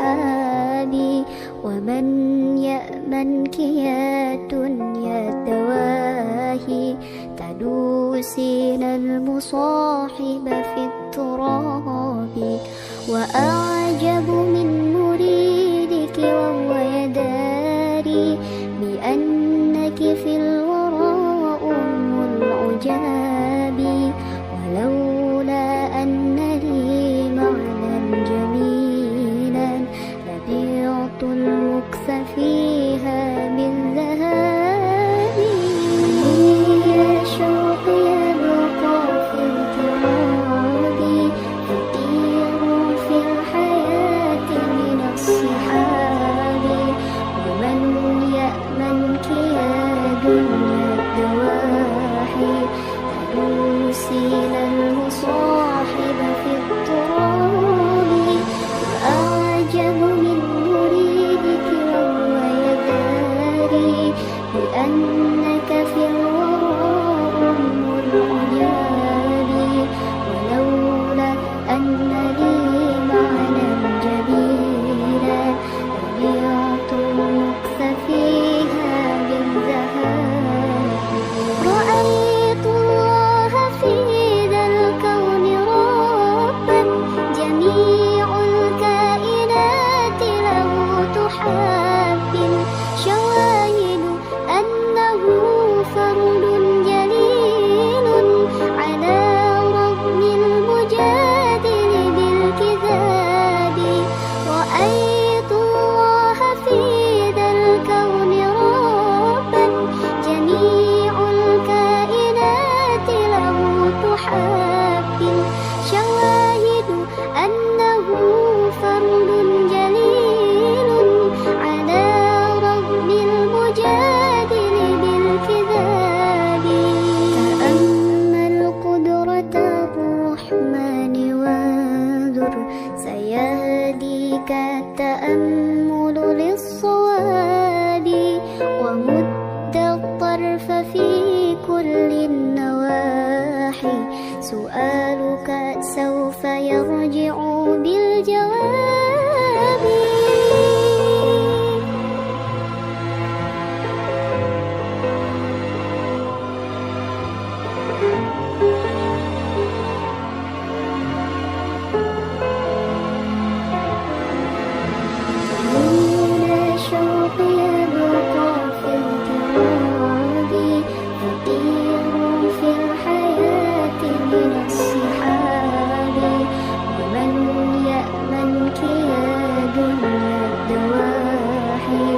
السحاب. ومن يأمنك يا دنيا الدواهي تدوسين المصاحب في التراب. وأعجب من مريدك وهو يداري بأنك في الورى أم العجاب. ولولا أن لي معنى جميلا لبعت المكث فيها بالذهب. يا شوقي يبقى في اضطرابي يطير في الحياة من الصحاب. ومن يأمنك يا دنيا الدواحي تدوسين المصاحب في التراب. وأعجب من مريدك وهو يداري بأنك في الورى أم العجاب. ولولا أن لي معنى جميلا لبعت المكث فيها بالذهاب. رأيت الله في ذا الكون ربا جميع الكائنات له تحاب. شواهد أنه فرد جليل على رغم المجادل بالكذاب. رأيت الله في ذا الكون ربا جميع الكائنات له تحاب. شواهد أنه فرد جليل على رغم المجادل بالكذاب. تأمل قدرة الرحمن وانظر سيهديك التأمل للصواب. ومد الطرف في كل النواحي سؤالك سوف يرجع بالجواب. يا شوقي يبقى في اضطرابي يطير في الحياة من الصحاب. ومن يأمنك يا دنيا الدواحي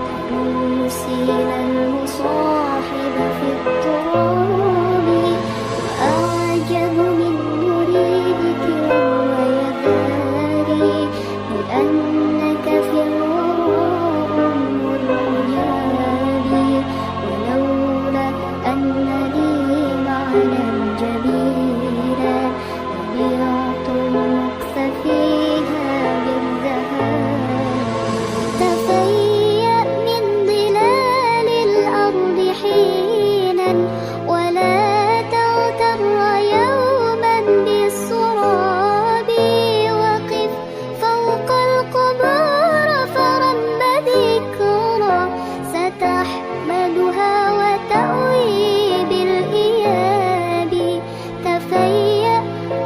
تدوسين المصاحب في التراب. وأعجب من مريدك وهو يداري بأنك في الورى أم العجاب. ولولا أن لي معنى جميلا لبعت المكث فيها بالذهاب. تفيأ من ظلال الأرض حينا ولا تغتر يوما بالسراب. وقف فوق القبور فرم ذكرى ستحمدها وتأوي بالإياب. تفيأ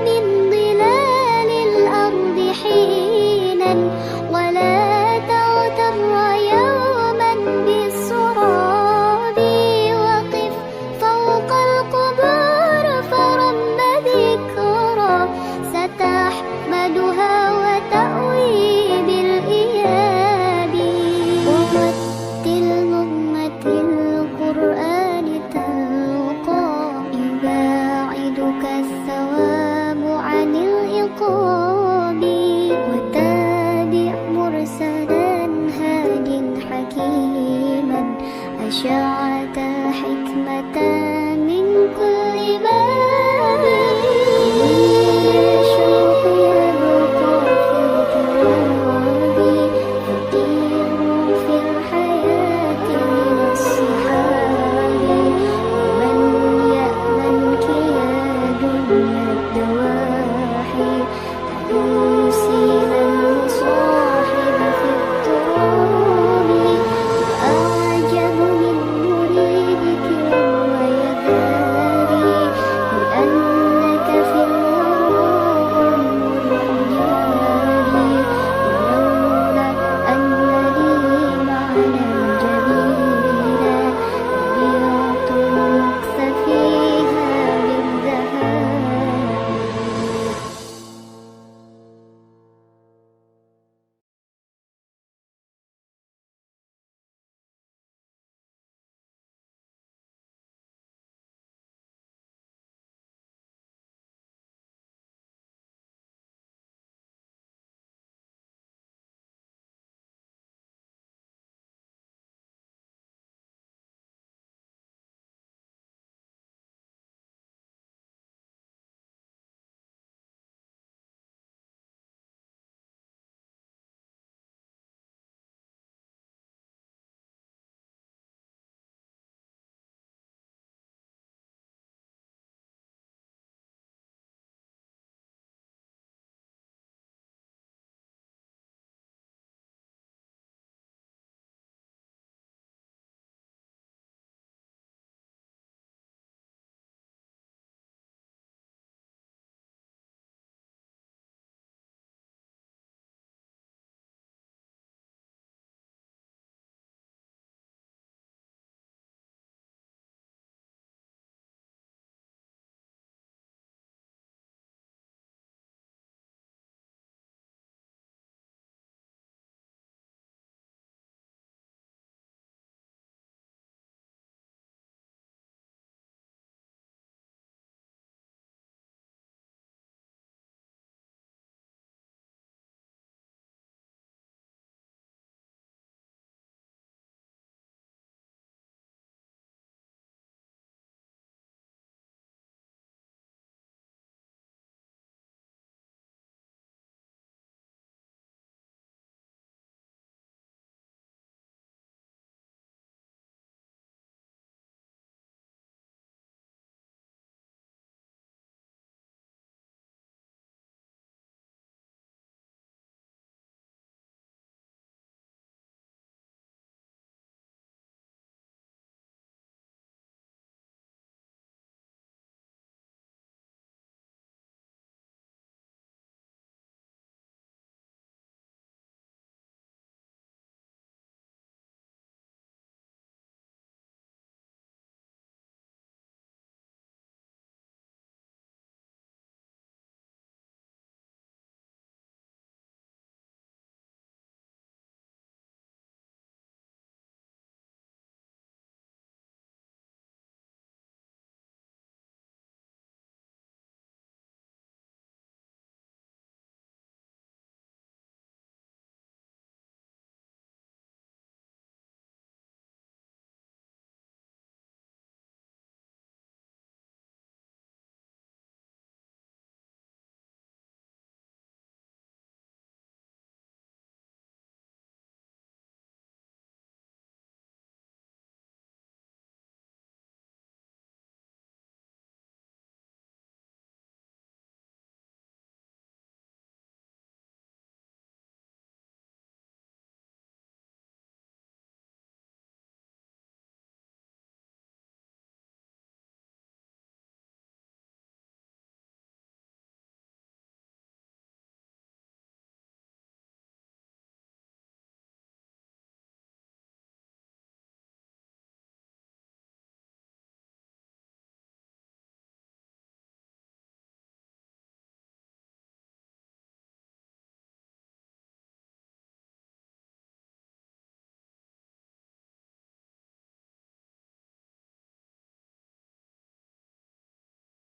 من ظلال الأرض حينا ولا تغتر